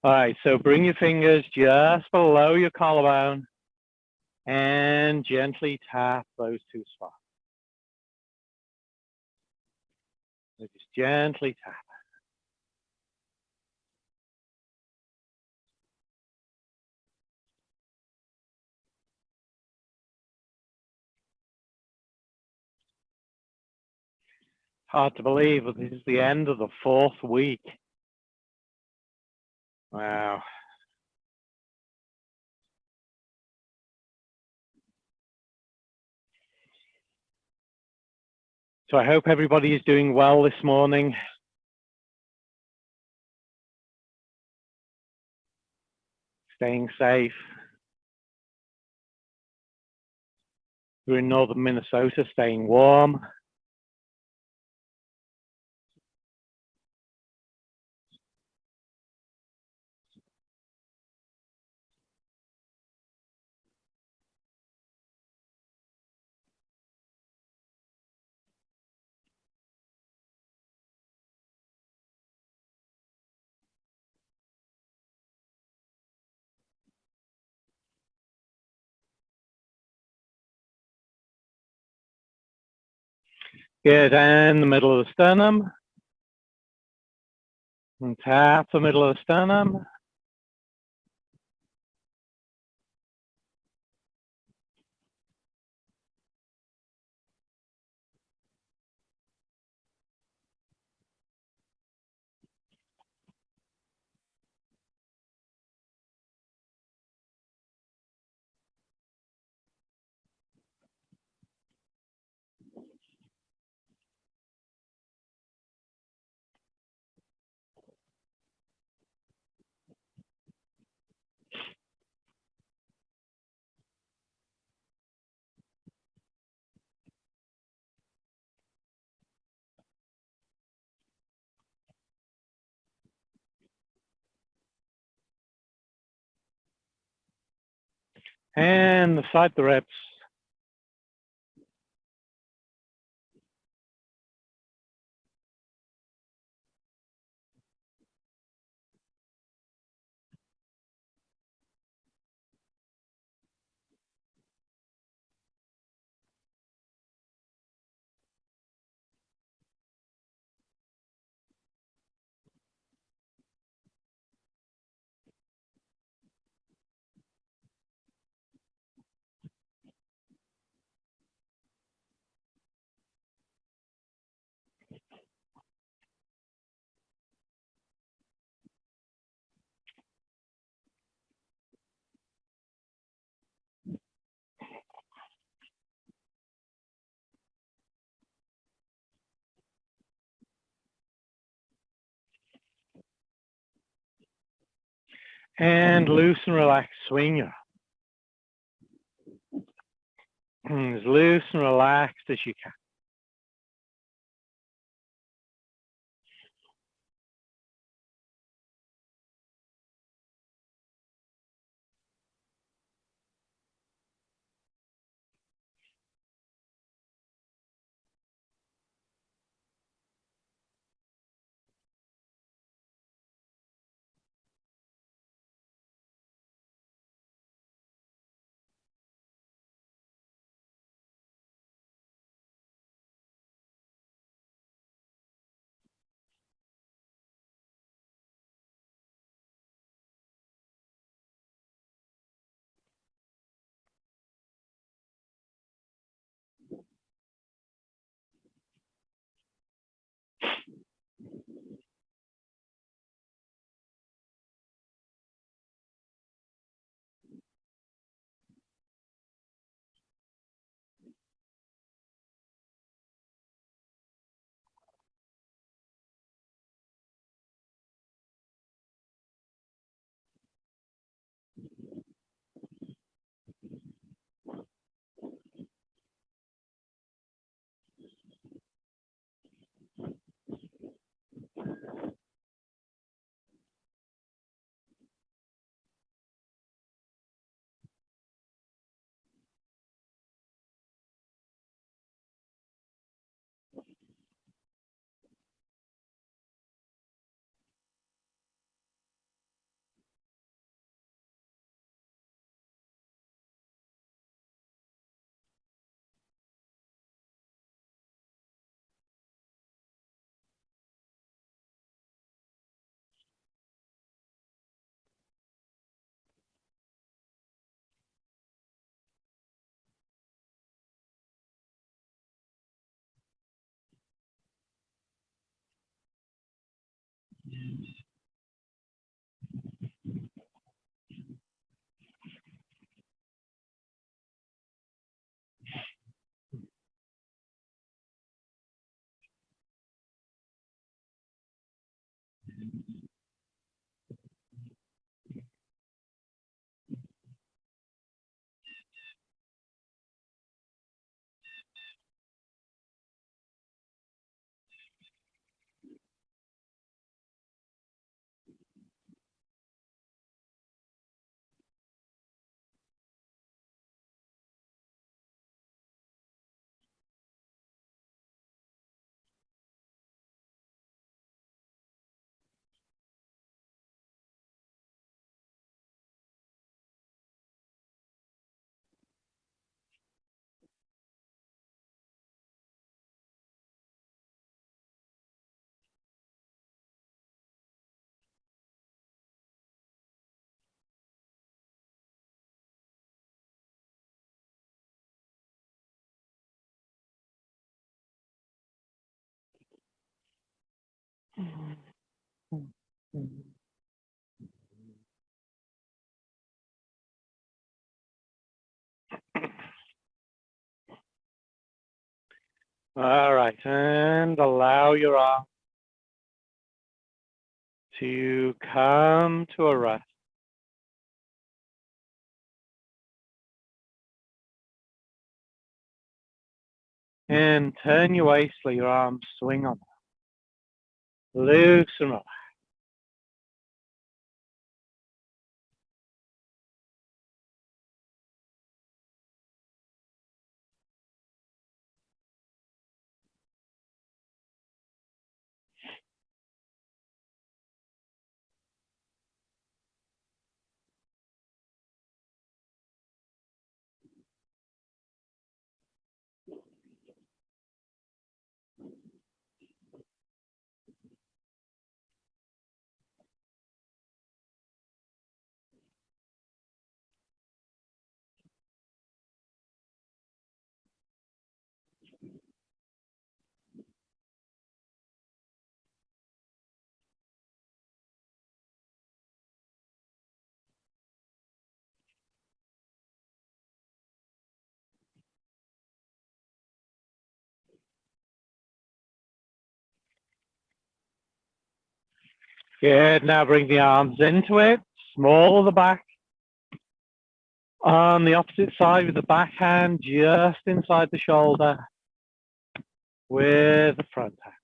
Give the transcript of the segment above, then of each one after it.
All right, so bring your fingers just below your collarbone and gently tap those two spots. So just gently tap. Hard to believe, but this is the end of the 4th week. Wow. So I hope everybody is doing well this morning. Staying safe. We're in northern Minnesota, staying warm. Good, and the middle of the sternum. And tap the middle of the sternum. And the side of the ribs. And loose and relax, swing your as loose and relaxed as you can. All right, and allow your arm to come to a rest. And turn your waist, let your arms swing on. Loosen up. Good, now bring the arms into it. Small the back. On the opposite side with the back hand just inside the shoulder with the front hand.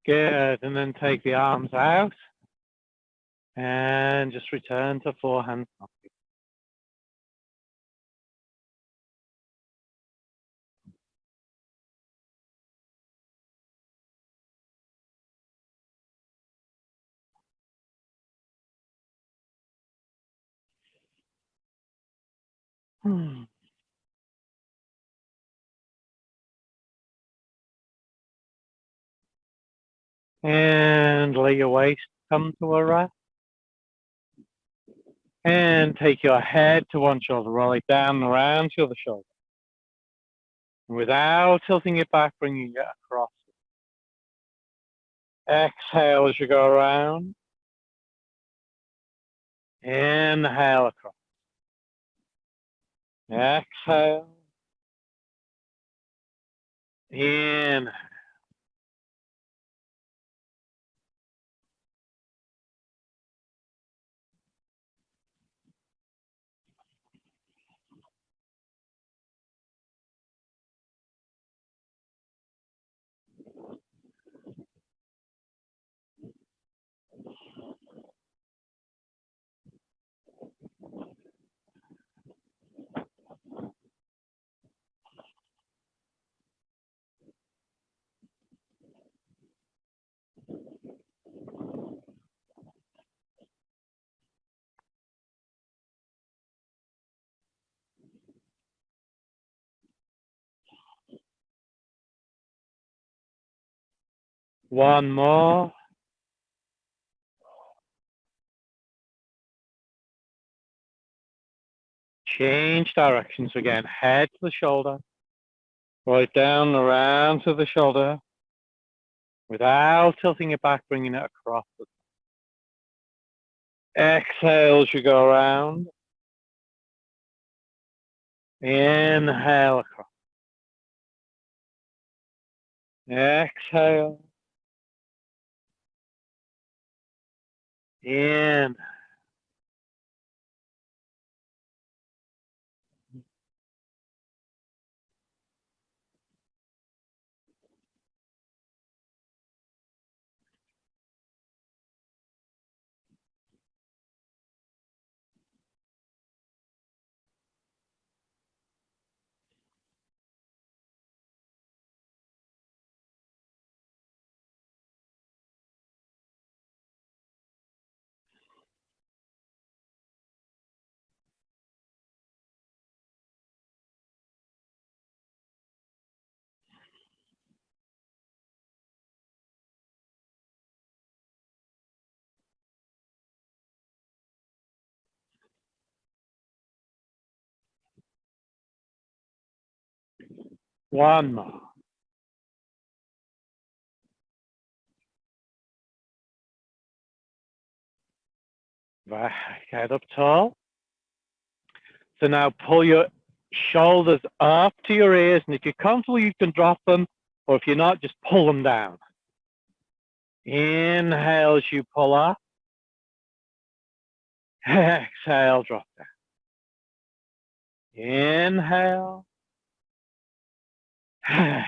Good, and then take the arms out and just return to forehand. And let your waist come to a rest. And take your head to one shoulder, roll it down and around to the other shoulder. And without tilting it back, bringing it across. Exhale as you go around. Inhale across. Exhale. Inhale. One more. Change directions again. Head to the shoulder. Right down around to the shoulder. Without tilting it back, bringing it across. Exhale as you go around. Inhale across. Exhale. In. One more. Right, head up tall. So now pull your shoulders up to your ears, and if you're comfortable, you can drop them, or if you're not, just pull them down. Inhale as you pull up. Exhale, drop down. Inhale. Exhale.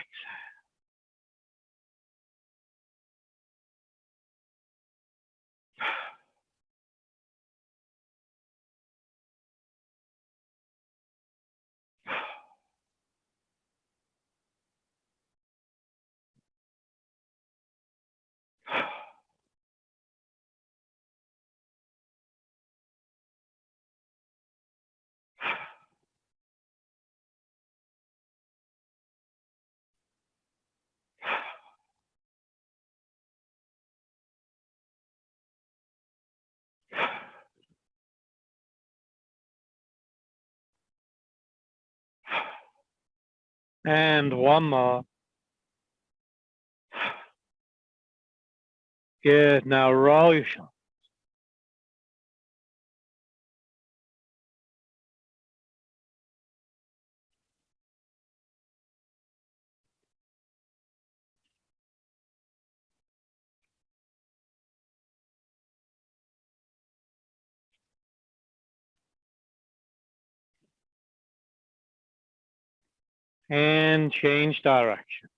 And one more. Good. Now roll your shoulders. And change direction.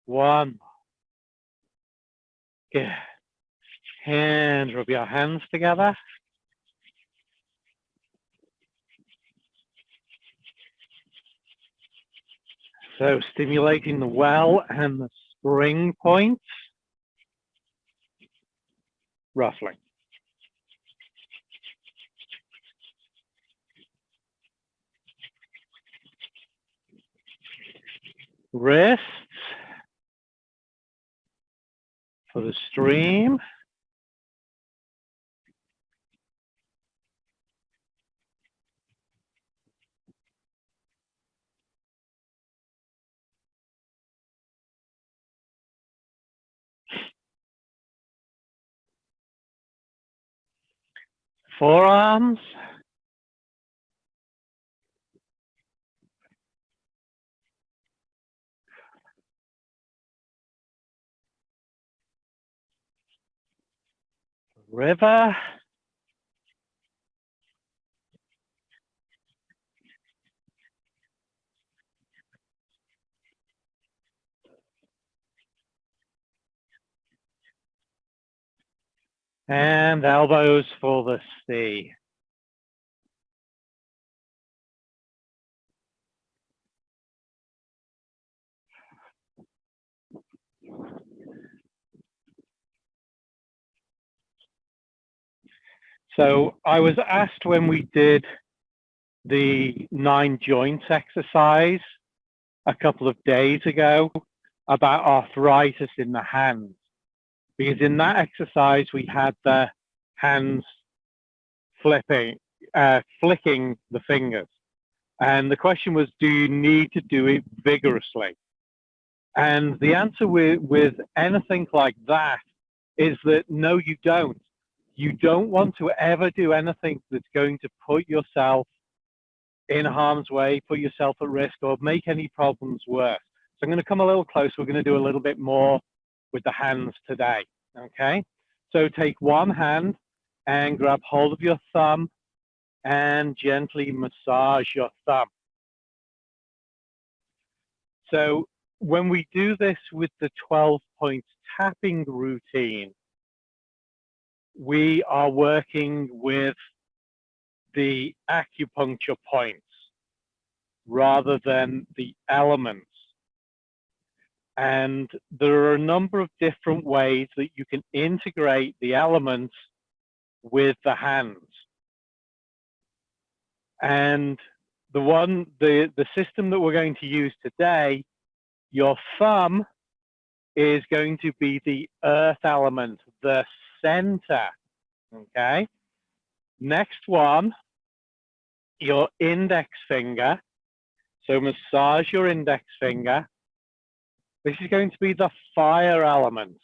One more. Good. And rub your hands together. So stimulating the well and the spring points. Roughly. Wrists for the stream. Forearms. River. And elbows for the sea. So I was asked when we did the 9 joints exercise a couple of days ago about arthritis in the hands, because in that exercise we had the hands flicking the fingers, and the question was, do you need to do it vigorously? And the answer with anything like that is that no, you don't. You don't want to ever do anything that's going to put yourself in harm's way, put yourself at risk, or make any problems worse. So I'm going to come a little closer. We're going to do a little bit more with the hands today. Okay? So take one hand and grab hold of your thumb and gently massage your thumb. So when we do this with the 12-point tapping routine, we are working with the acupuncture points rather than the elements. And there are a number of different ways that you can integrate the elements with the hands. And the system that we're going to use today, your thumb is going to be the earth element, the center, okay? Next one, your index finger. So massage your index finger. This is going to be the fire element.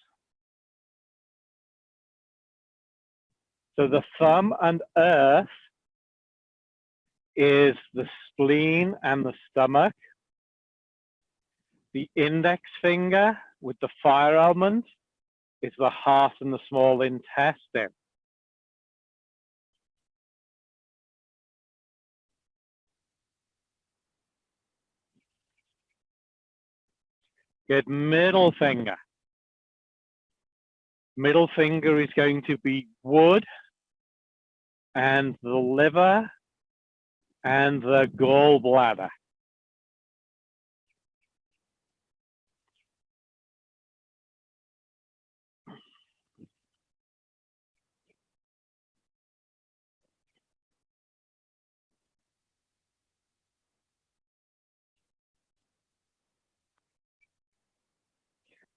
So the thumb and earth is the spleen and the stomach. The index finger with the fire element is the heart and the small intestine. Good. Middle finger. Middle finger is going to be wood and the liver and the gallbladder.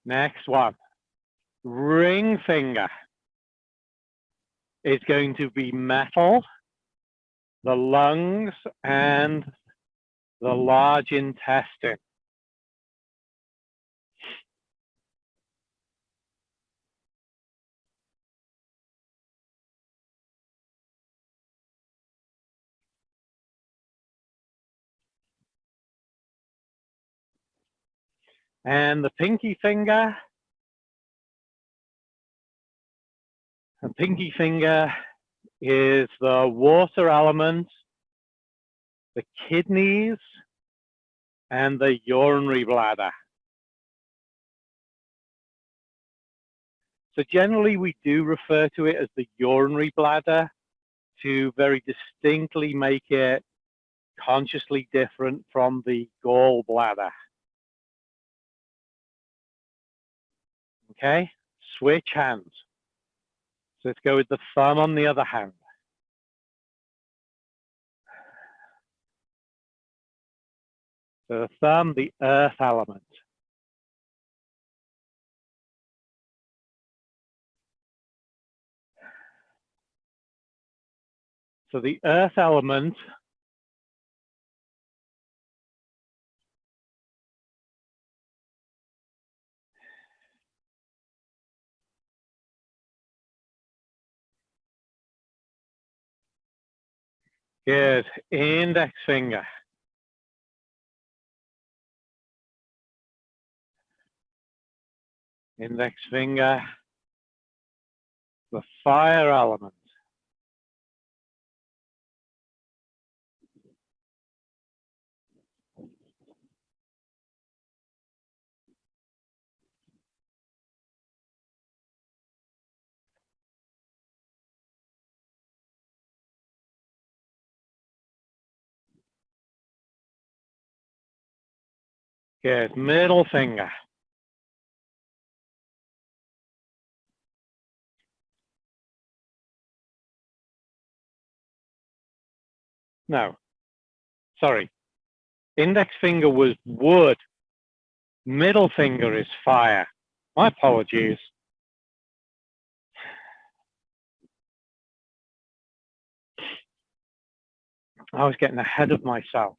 Next one, ring finger is going to be metal, the lungs, and the large intestine. And the pinky finger is the water element, the kidneys, and the urinary bladder. So generally we do refer to it as the urinary bladder to very distinctly make it consciously different from the gallbladder. Okay, switch hands. So let's go with the thumb on the other hand. So the thumb, the earth element. So the earth element is index finger. Index finger, the fire element. Good, middle finger. No, sorry. Index finger was wood. Middle finger is fire. My apologies. I was getting ahead of myself.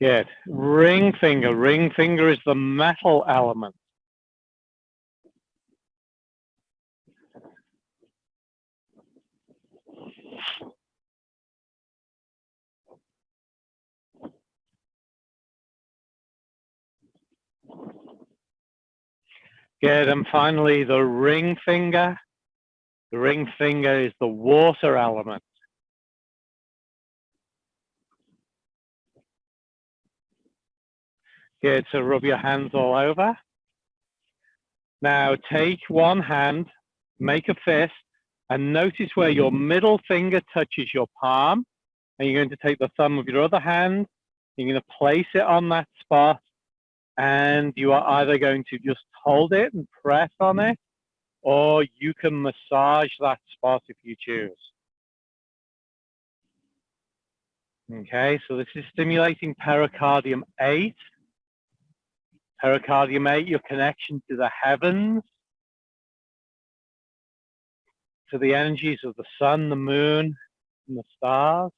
Good. Ring finger. Ring finger is the metal element. Good. And finally, the ring finger. The ring finger is the water element. Good. So rub your hands all over. Now take one hand, make a fist, and notice where your middle finger touches your palm. And you're going to take the thumb of your other hand. You're going to place it on that spot. And you are either going to just hold it and press on it, or you can massage that spot if you choose. Okay, so this is stimulating pericardium 8. Pericardium 8, your connection to the heavens, to the energies of the sun, the moon, and the stars.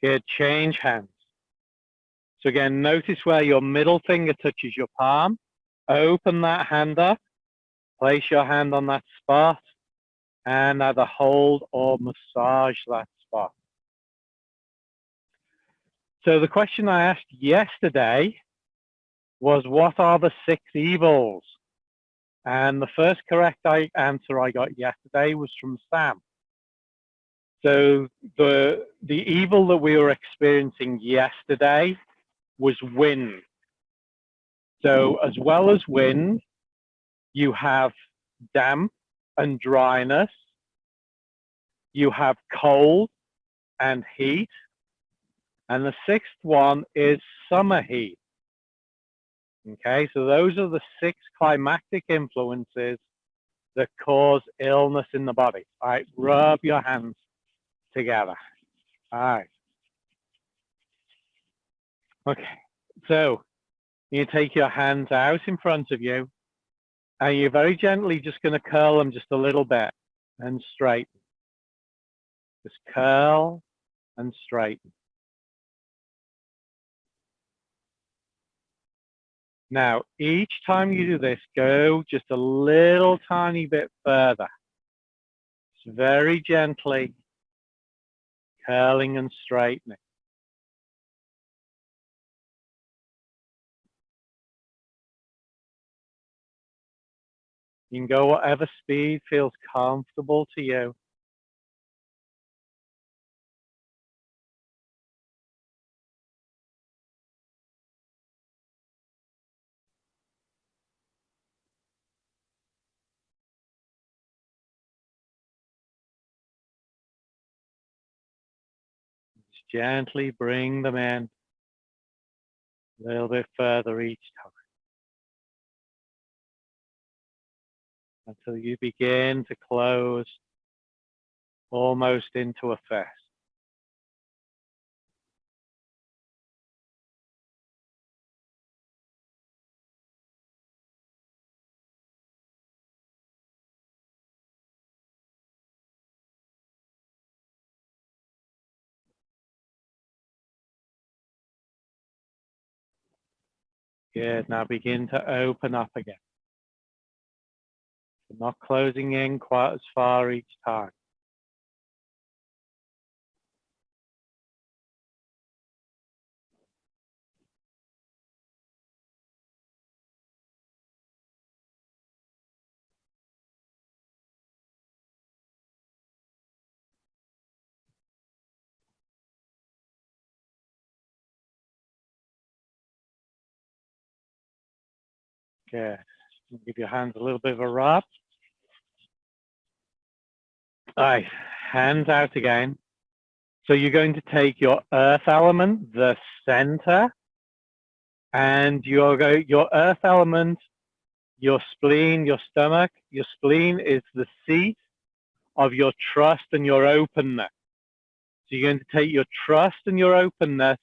Good, change hands. So again, notice where your middle finger touches your palm. Open that hand up, place your hand on that spot, and either hold or massage that spot. So the question I asked yesterday was, what are the 6 evils? And the first correct answer I got yesterday was from Sam. So the evil that we were experiencing yesterday was wind. So as well as wind, you have damp and dryness, you have cold and heat, and the 6th one is summer heat. Okay, so those are the 6 climactic influences that cause illness in the body. All right, rub your hands together. All right. Okay, so you take your hands out in front of you, and you're very gently just going to curl them just a little bit and straighten. Just curl and straighten. Now, each time you do this, go just a little tiny bit further. Just very gently curling and straightening. You can go whatever speed feels comfortable to you. Just gently bring them in a little bit further each time until you begin to close almost into a fist. Good. Now begin to open up again. Not closing in quite as far each time. Good. Give your hands a little bit of a rub. All right. hands out again. So you're going to take your earth element, the center, and your earth element, your spleen, your stomach. Your spleen is the seat of your trust and your openness. So you're going to take your trust and your openness,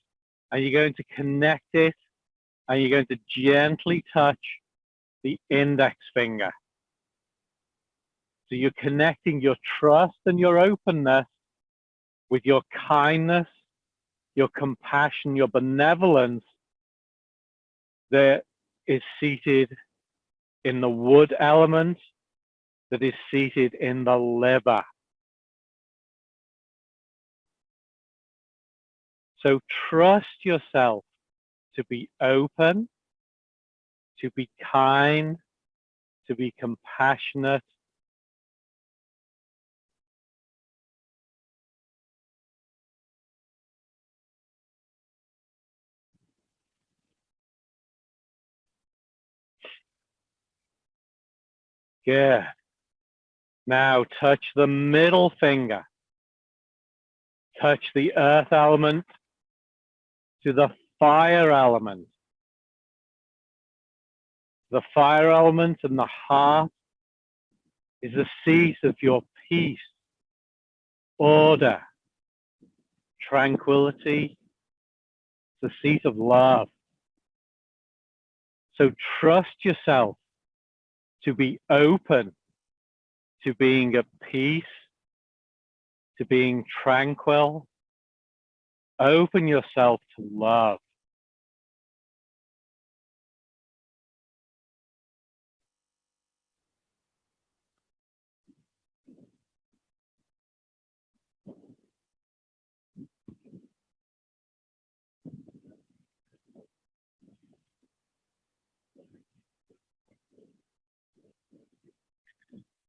and you're going to connect it, and you're going to gently touch the index finger. So you're connecting your trust and your openness with your kindness, your compassion, your benevolence that is seated in the wood element, that is seated in the liver. So trust yourself to be open, to be kind, to be compassionate. Good. Now touch the middle finger. Touch the earth element to the fire element. The fire element and the heart is the seat of your peace, order, tranquility, the seat of love. So trust yourself to be open to being at peace, to being tranquil. Open yourself to love.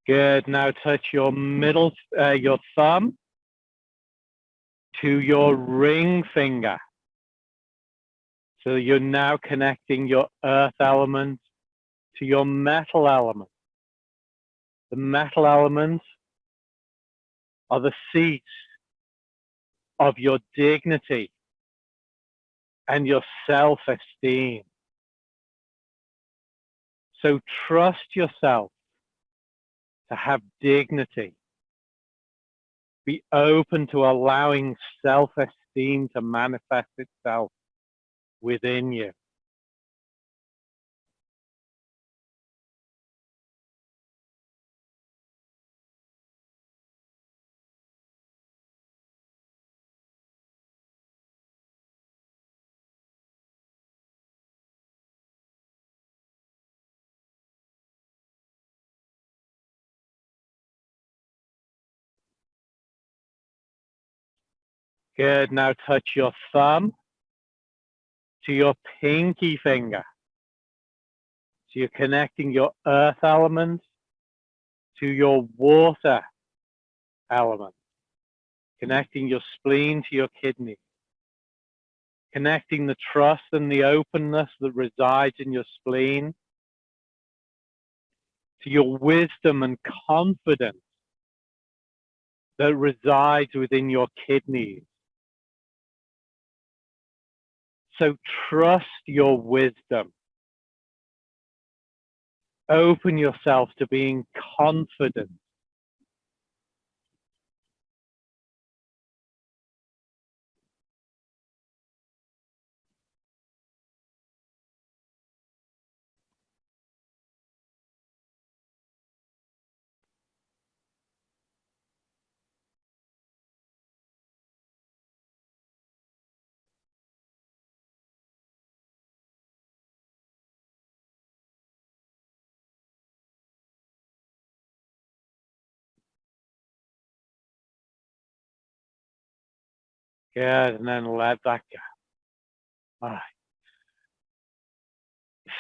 Good. Now touch your your thumb to your ring finger. So you're now connecting your earth element to your metal element. The metal elements are the seats of your dignity and your self-esteem. So trust yourself to have dignity. Be open to allowing self-esteem to manifest itself within you. Good. Now touch your thumb to your pinky finger. So you're connecting your earth element to your water element. Connecting your spleen to your kidney. Connecting the trust and the openness that resides in your spleen to your wisdom and confidence that resides within your kidneys. So trust your wisdom. Open yourself to being confident. Good, and then let that go. All right.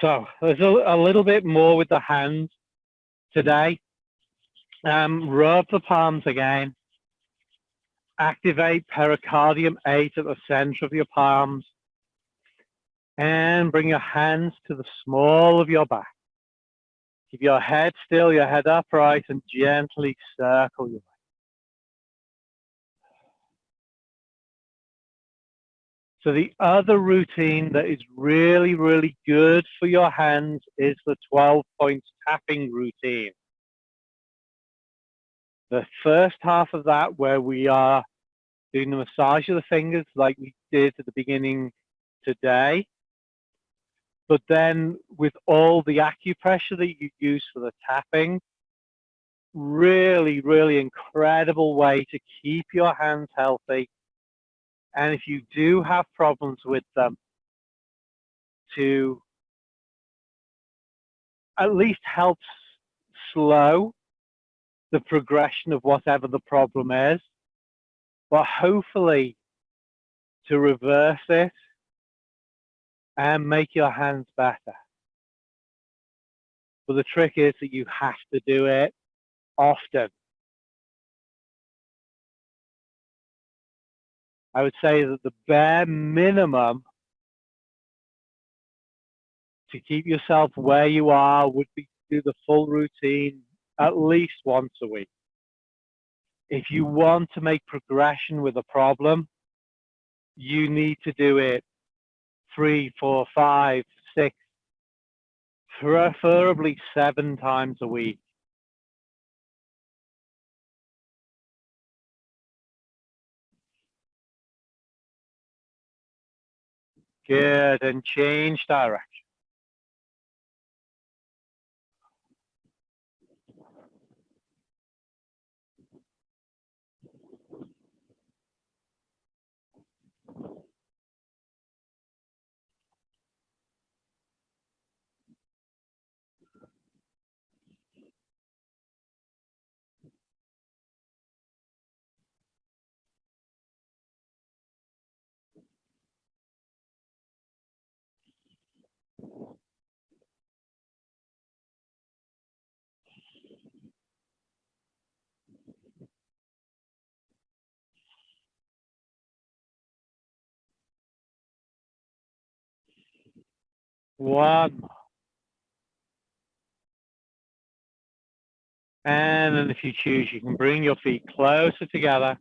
So there's a little bit more with the hands today. Rub the palms again. Activate pericardium 8 at the center of your palms. And bring your hands to the small of your back. Keep your head still, your head upright, and gently circle your back. So the other routine that is really, really good for your hands is the 12 points tapping routine. The first half of that, where we are doing the massage of the fingers like we did at the beginning today, but then with all the acupressure that you use for the tapping, really, really incredible way to keep your hands healthy. And if you do have problems with them, to at least help slow the progression of whatever the problem is, but hopefully to reverse it and make your hands better. But the trick is that you have to do it often. I would say that the bare minimum to keep yourself where you are would be to do the full routine at least once a week. If you want to make progression with a problem, you need to do it 3, 4, 5, 6, preferably 7 times a week. Good, and change direction. One. And then if you choose, you can bring your feet closer together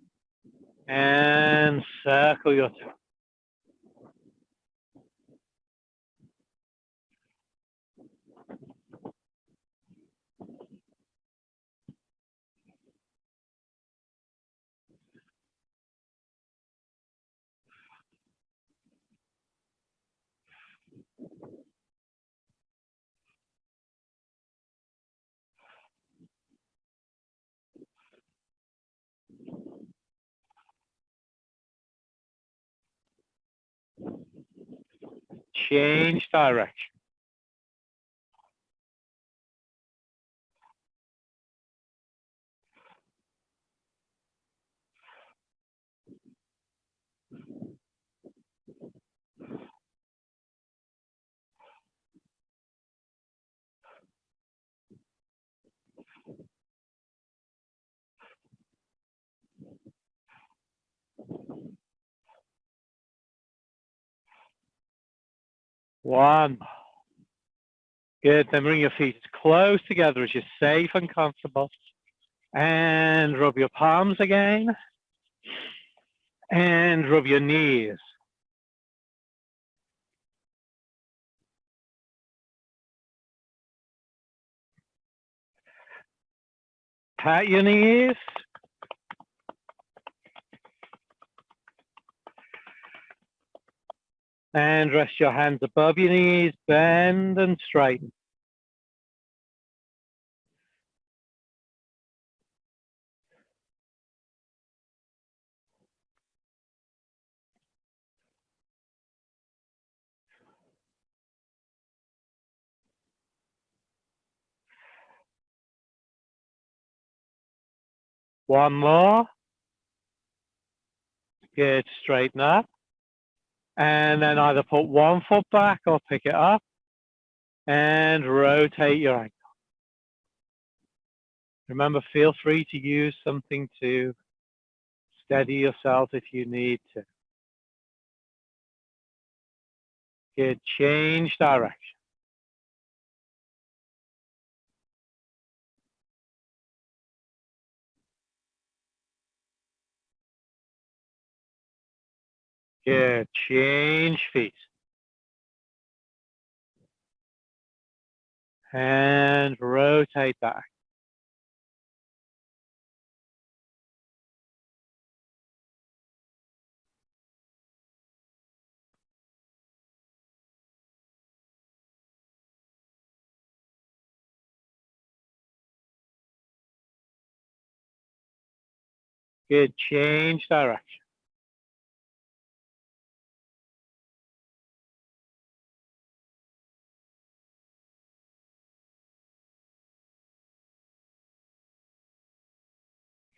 and circle your toes. Change direction. One. Good. Then bring your feet as close together as you're safe and comfortable. And rub your palms again. And rub your knees. Pat your knees. And rest your hands above your knees. Bend and straighten. One more. Good. Straighten up. And then either put one foot back or pick it up and rotate your ankle. Remember, feel free to use something to steady yourself if you need to. Good. Change direction. Good. Change feet. And rotate back. Good. Change direction.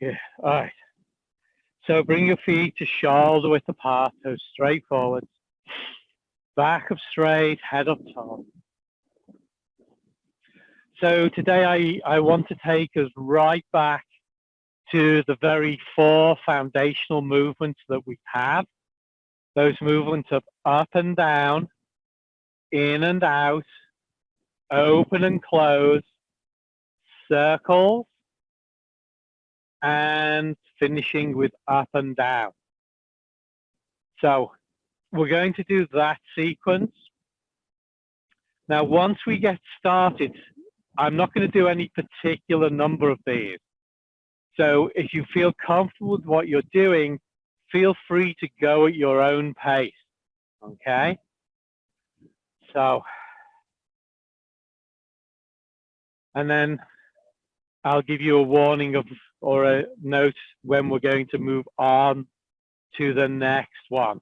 Good. All right. So bring your feet to shoulder width apart, so straight forwards. Back up straight, head up tall. So today I want to take us right back to the very 4 foundational movements that we have. Those movements of up and down, in and out, open and close, circles, and finishing with up and down. So we're going to do that sequence. Now, once we get started, I'm not going to do any particular number of these. So if you feel comfortable with what you're doing, feel free to go at your own pace, okay? So, and then I'll give you a warning of, or a note when we're going to move on to the next one.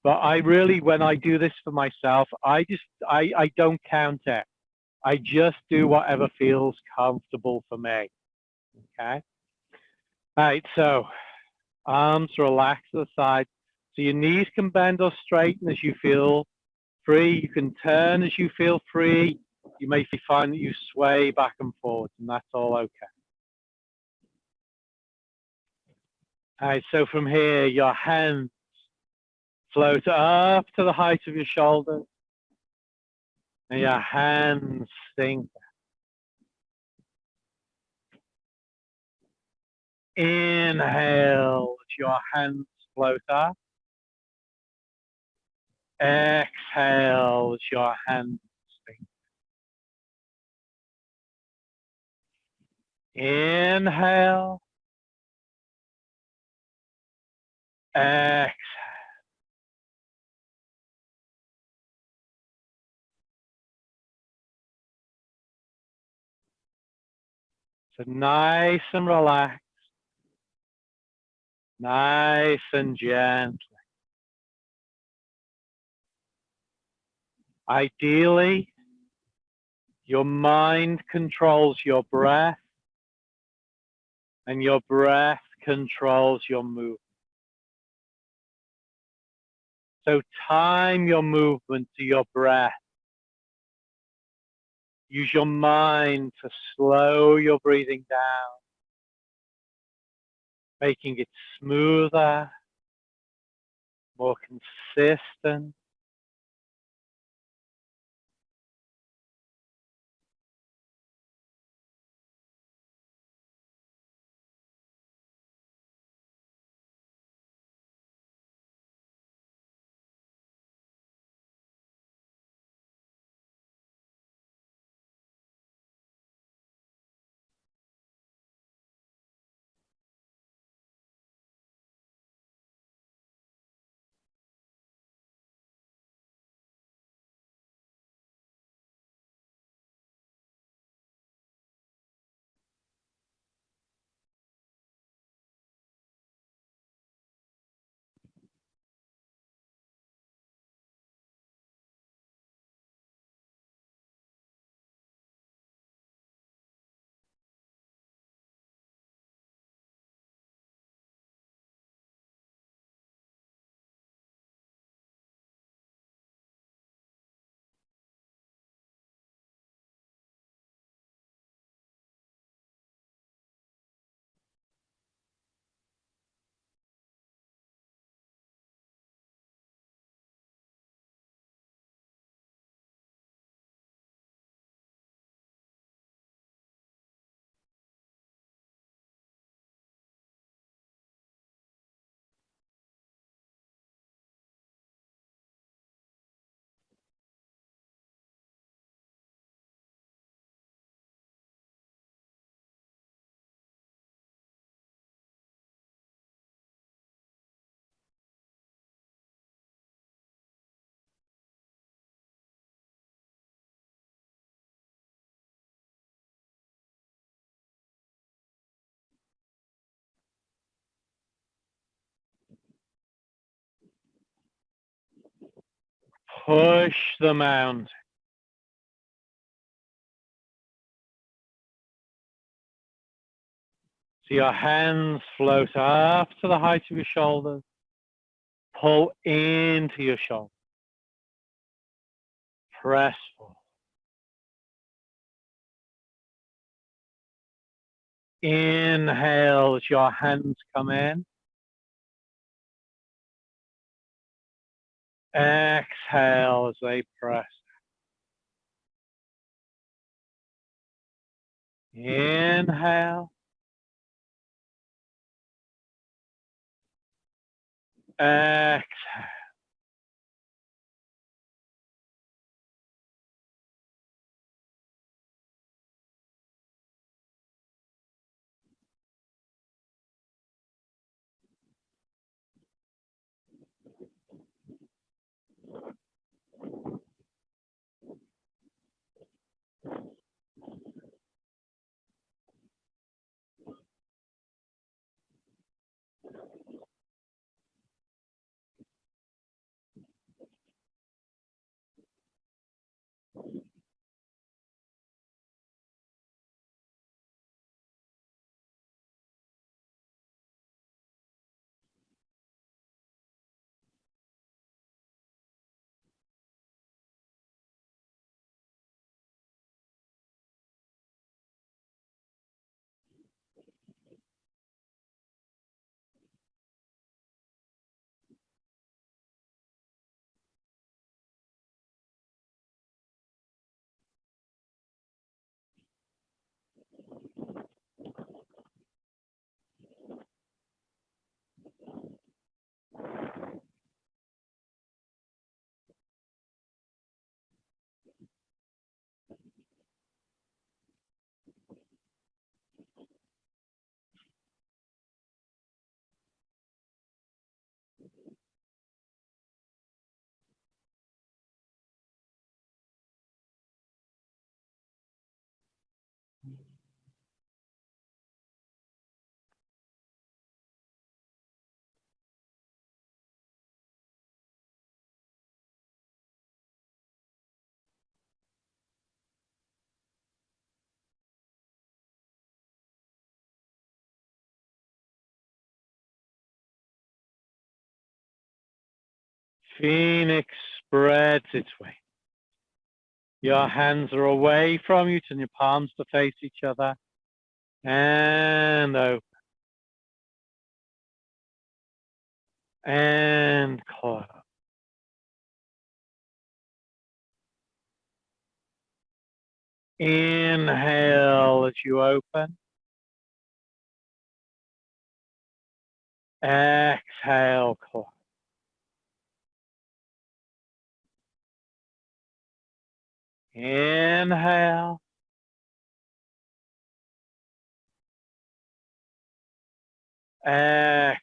But I really, when I do this for myself, I don't count it. I just do whatever feels comfortable for me, okay? All right, so arms relax to the side. So your knees can bend or straighten as you feel free. You can turn as you feel free. You may find that you sway back and forth, and that's all okay. All right, so from here, your hands float up to the height of your shoulders, and your hands sink. Inhale as your hands float up. Exhale as your hands sink. Inhale. Exhale. So nice and relaxed. Nice and gentle. Ideally, your mind controls your breath, and your breath controls your movement. So time your movement to your breath. Use your mind to slow your breathing down, making it smoother, more consistent. push the mountain. So your hands float up to the height of your shoulders. Pull into your shoulder. Press forward. Inhale as your hands come in. Exhale as they press. Inhale. Exhale. Phoenix spreads its wings. Your hands are away from you, turn your palms to face each other. And open. And close. Inhale as you open. Exhale, close. Inhale. Exhale.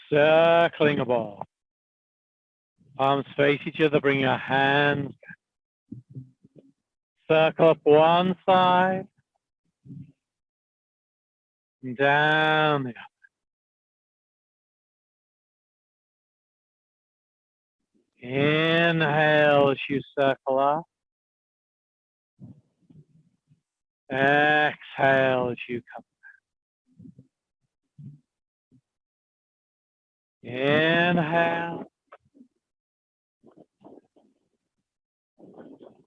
Circling a ball. Palms face each other, bring your hands. Circle up one side. And down the other. Inhale as you circle up. Exhale as you come. Inhale.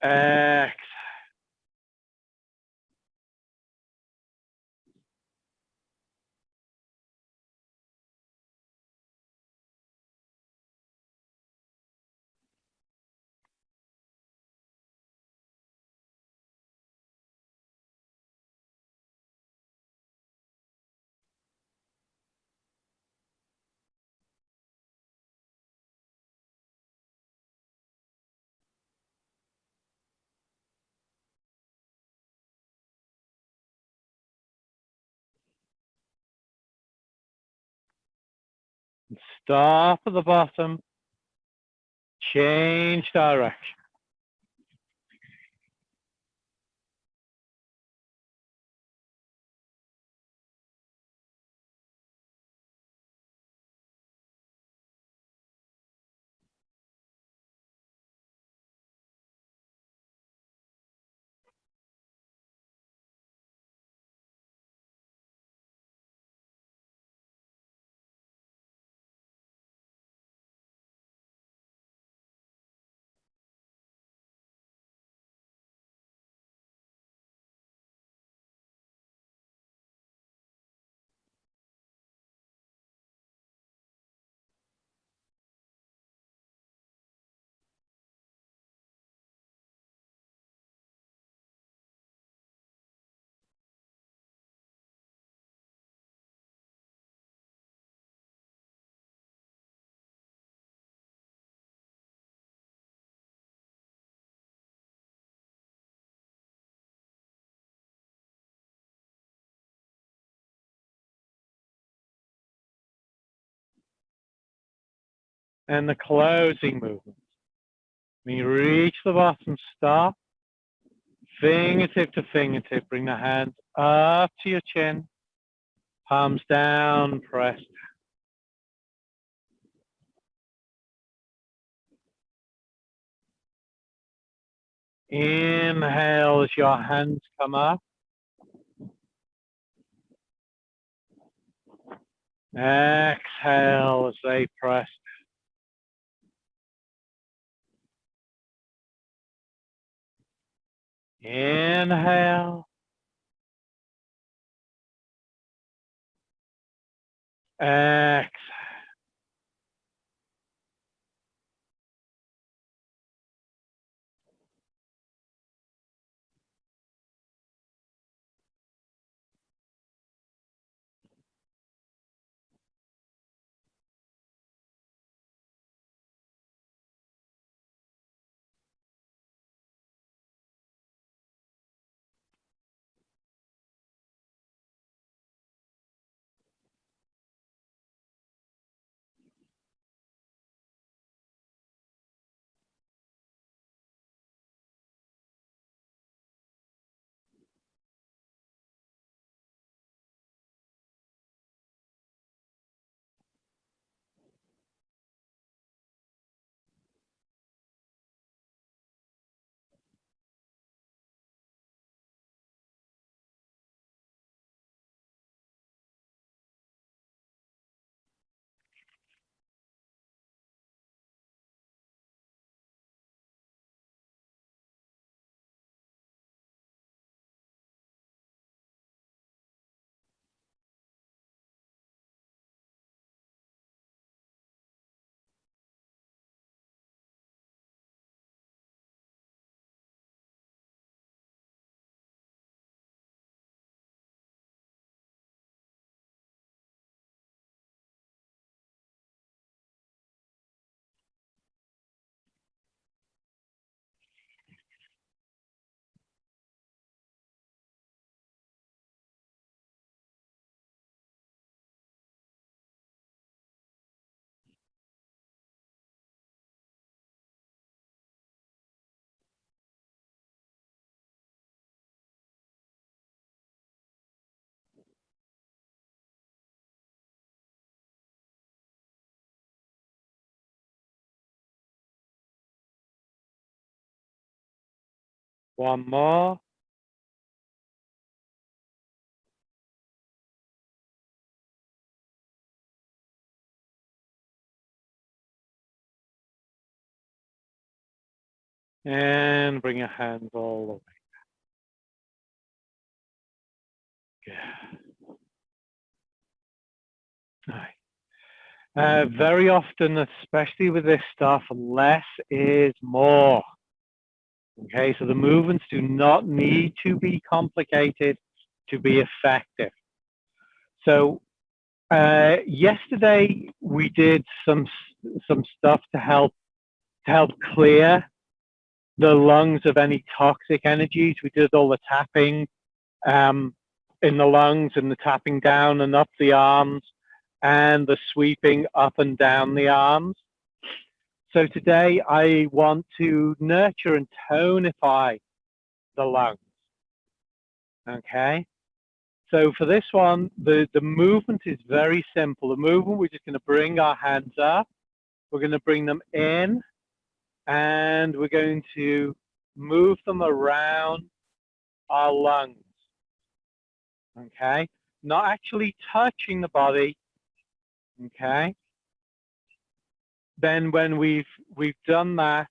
Exhale. Stop at the bottom. Change direction. And the closing movement. When you reach the bottom, stop. Fingertip to fingertip. Bring the hands up to your chin. Palms down, press. Inhale as your hands come up. Exhale as they press. Inhale. Exhale. One more. And bring your hands all the way. Good. All right. Very often, especially with this stuff, less is more. Okay, so the movements do not need to be complicated to be effective. So yesterday we did some stuff to help clear the lungs of any toxic energies. We did all the tapping in the lungs and the tapping down and up the arms and the sweeping up and down the arms. So today I want to nurture and tonify the lungs. Okay. So for this one, the movement is very simple. The movement, we're just going to bring our hands up. We're going to bring them in and we're going to move them around our lungs. Okay. Not actually touching the body. Okay. Then when we've done that,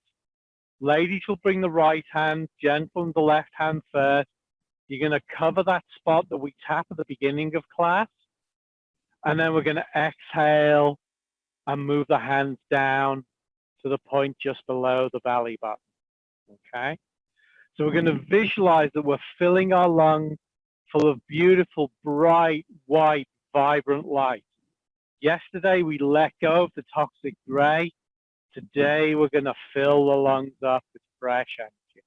ladies will bring the right hand, gentlemen the left hand first. You're going to cover that spot that we tap at the beginning of class. And then we're going to exhale and move the hands down to the point just below the belly button. Okay? So we're going to visualize that we're filling our lungs full of beautiful, bright, white, vibrant light. Yesterday, we let go of the toxic gray. Today, we're going to fill the lungs up with fresh energy.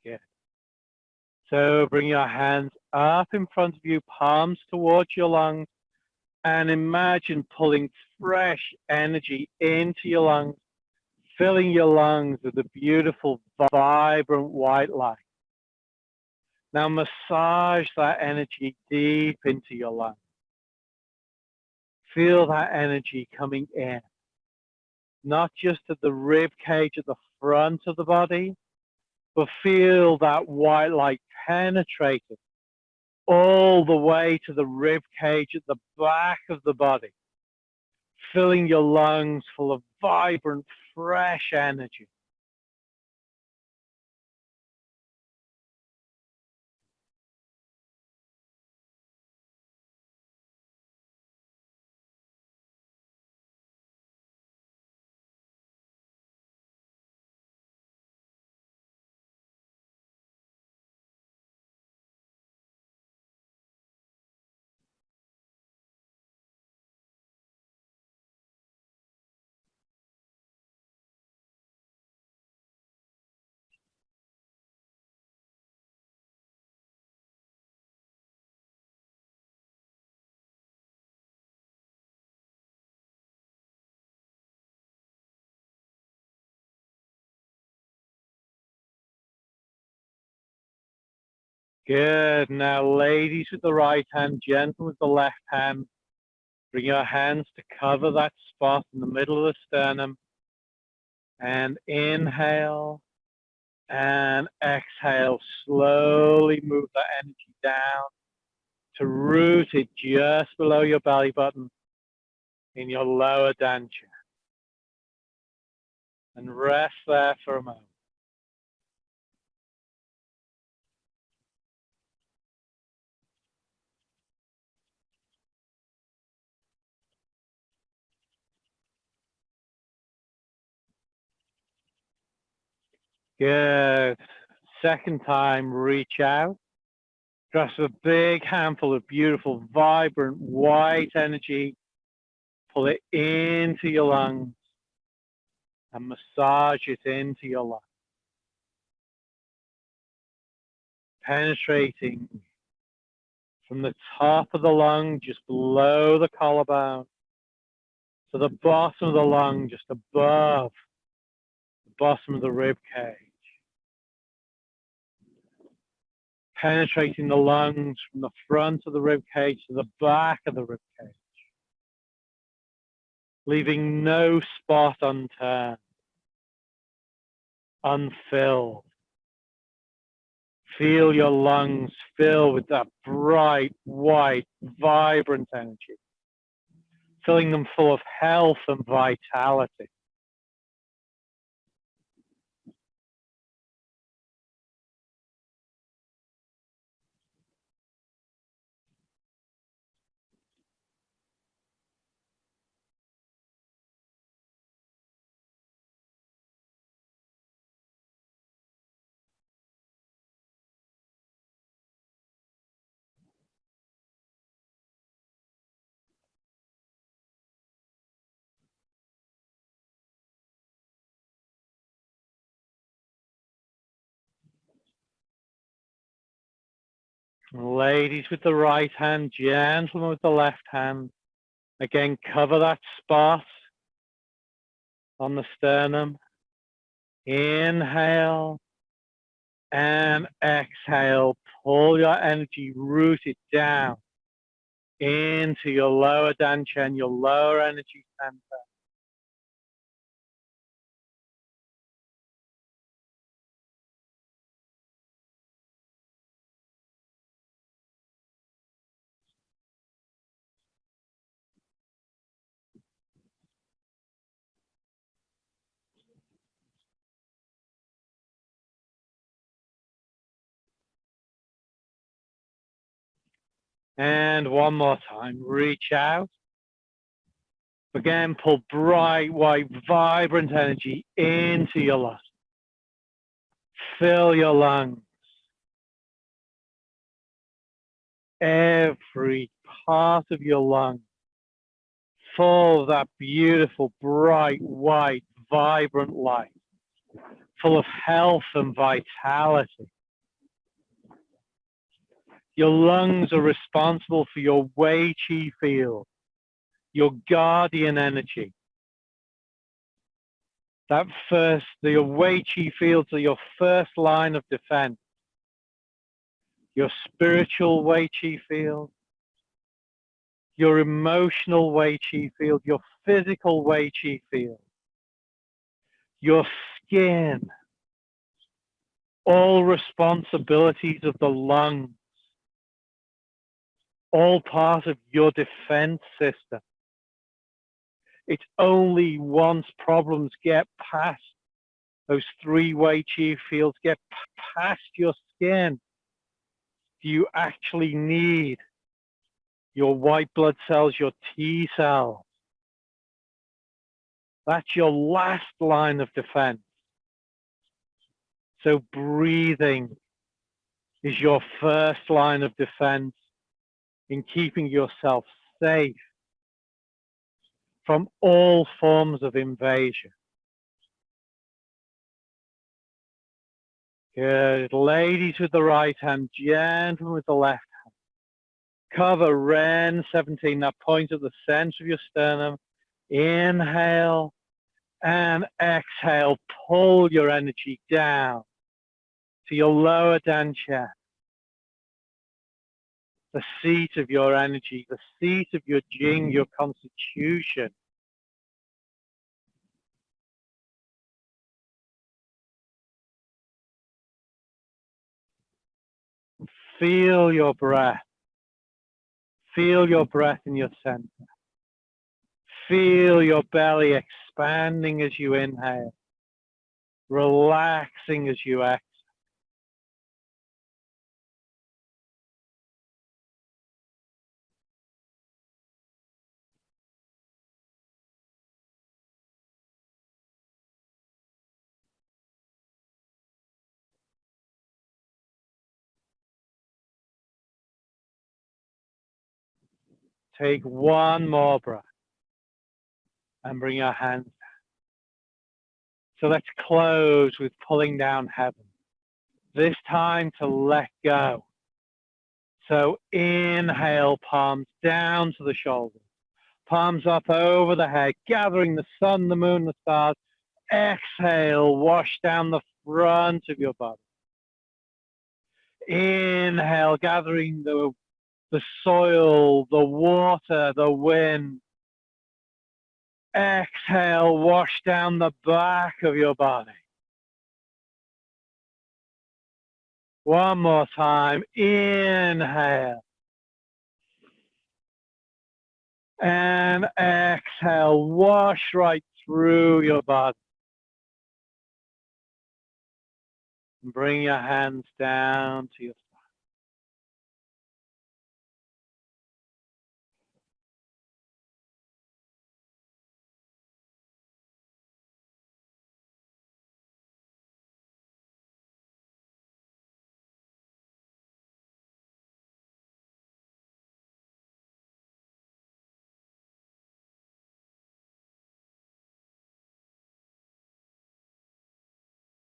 Good. So bring your hands up in front of you, palms towards your lungs, and imagine pulling fresh energy into your lungs, filling your lungs with a beautiful, vibrant white light. Now massage that energy deep into your lungs. Feel that energy coming in, not just at the rib cage at the front of the body, but feel that white light penetrating all the way to the rib cage at the back of the body, filling your lungs full of vibrant, fresh energy. Good. Now, ladies with the right hand, gentle with the left hand. Bring your hands to cover that spot in the middle of the sternum. And inhale and exhale. Slowly move that energy down to root it just below your belly button in your lower dantian. And rest there for a moment. Good. Second time, reach out. Grasp a big handful of beautiful, vibrant, white energy. Pull it into your lungs and massage it into your lungs. Penetrating from the top of the lung, just below the collarbone, to the bottom of the lung, just above the bottom of the rib cage. Penetrating the lungs from the front of the rib cage to the back of the rib cage. Leaving no spot unturned, unfilled. Feel your lungs fill with that bright, white, vibrant energy, filling them full of health and vitality. Ladies with the right hand, gentlemen with the left hand. Again, cover that spot on the sternum. Inhale and exhale. Pull your energy, root it down into your lower dantian, your lower energy center. And one more time, reach out. Again, pull bright, white, vibrant energy into your lungs. Fill your lungs. Every part of your lung full of that beautiful, bright, white, vibrant light, full of health and vitality. Your lungs are responsible for your Wei Qi field, your guardian energy. The Wei Qi fields are your first line of defense. Your spiritual Wei Qi field, your emotional Wei Qi field, your physical Wei Qi field, your skin, all responsibilities of the lungs, all part of your defense system. It's only once problems get past those three Wei Qi fields, get past your skin, do you actually need your white blood cells, your T cells. That's your last line of defense. So breathing is your first line of defense in keeping yourself safe from all forms of invasion. Good. Ladies with the right hand, gentlemen with the left hand. Cover Ren 17, that point at the center of your sternum. Inhale and exhale. Pull your energy down to your lower dantian, the seat of your energy, the seat of your Jing, your constitution. Feel your breath. Feel your breath in your center. Feel your belly expanding as you inhale, relaxing as you exhale. Take one more breath and bring your hands down. So let's close with pulling down heaven. This time to let go. So inhale, palms down to the shoulders. Palms up over the head, gathering the sun, the moon, the stars. Exhale, wash down the front of your body. Inhale, gathering the soil, the water, the wind. Exhale, wash down the back of your body. One more time. Inhale. And exhale. Wash right through your body. Bring your hands down to your